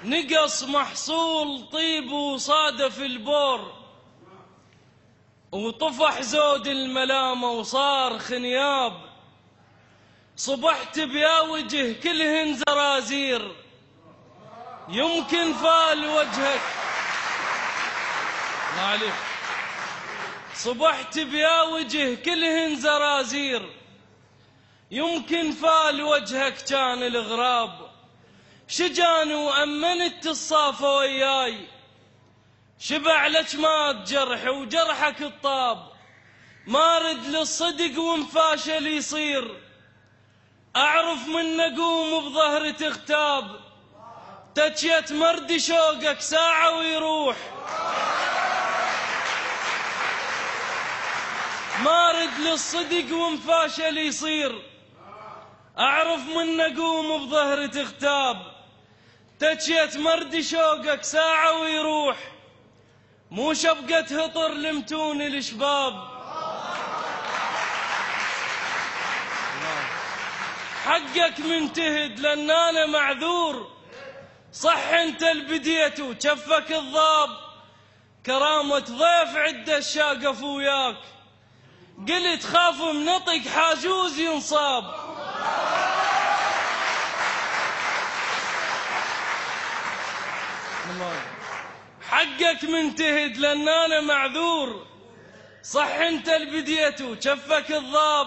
نقص محصول طيب وصادف البور، وطفح زود الملامة وصار خنياب. صبحت بيا وجه كلهن زرازير، يمكن فال وجهك. الله عليك. صبحت بيا وجه كلهن زرازير، يمكن فال وجهك كان الغراب. شجاني وأمنت الصافة وياي، شبع لجمات جرح وجرحك الطاب. مارد للصدق ومفاشل يصير، أعرف من نقوم بظهر تغتاب. تجيت مرد شوقك ساعة ويروح، مارد للصدق ومفاشل يصير. أعرف من نقوم بظهر تغتاب. تجيت مرد شوقك ساعة ويروح، مو شبقة هطر لمتون الشباب. حقك منتهد لأن أنا معذور، صح انت البديت وجفك الضاب. كرامة ضيف عد الشاقف وياك، قلت خاف منطق حاجوز ينصاب. حقك منتهد لأن أنا معذور، صح انت البديت وجفك الضاب.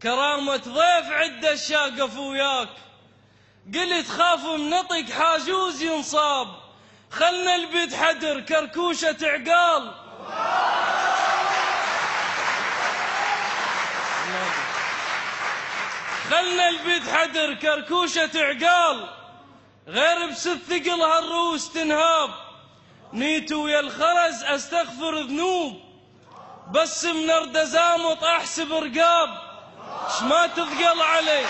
كرامة ضيف عد الشاقف وياك، قلت خاف منطق حاجوز ينصاب. خلنا البيت حدر كركوشة عقال، خلنا البيت حدر كركوشة عقال. غير بست ثقل هالروس تنهاب. نيتو ويا الخرز استغفر ذنوب، بس من ارد زامط احسب رقاب. شما تثقل علي.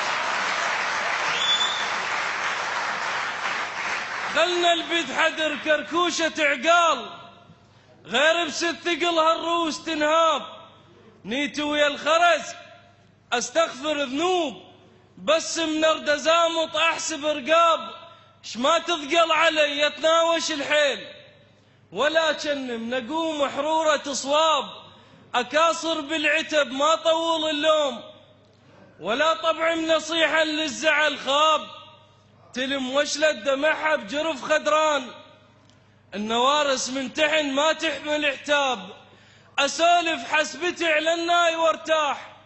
خلنا البيت حدر كركوشة عقال. غير بست ثقل هالروس تنهاب. نيتو ويا الخرز استغفر ذنوب، بس من ارد زامط احسب رقاب. شما تثقل علي يتناوش الحيل، ولكن نقوم حرورة صواب. أكاصر بالعتب ما طول اللوم، ولا طبع نصيحا للزعل خاب. تلم وشلة دمعها بجرف خدران، النوارس من تحن ما تحمل عتاب. أسولف حسبتي على الناي وارتاح،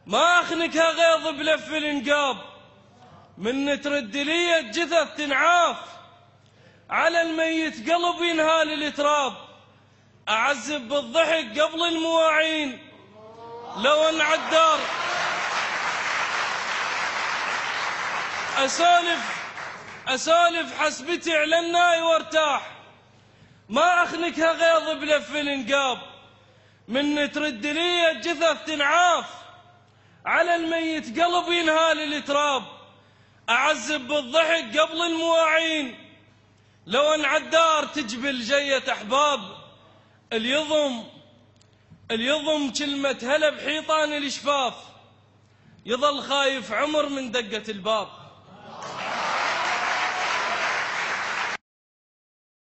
ما أخنكها غيظ بلف الانقاب. من ترد لي الجثث تنعاف، على الميت قلب ينهال التراب. أعذب بالضحك قبل المواعين، لو ان عالدار أسولف حسبتي على الناي وارتاح، ما أخنكها غيظ بلف الانقاب. من ترد لي الجثث تنعاف، على الميت قلب ينهال التراب. أعذب بالضحك قبل المواعين، لو ان عالدار تجبل جية أحباب. اليضم كلمة هلا بحيطان الشفاف، يظل خايف عمر من دقة الباب.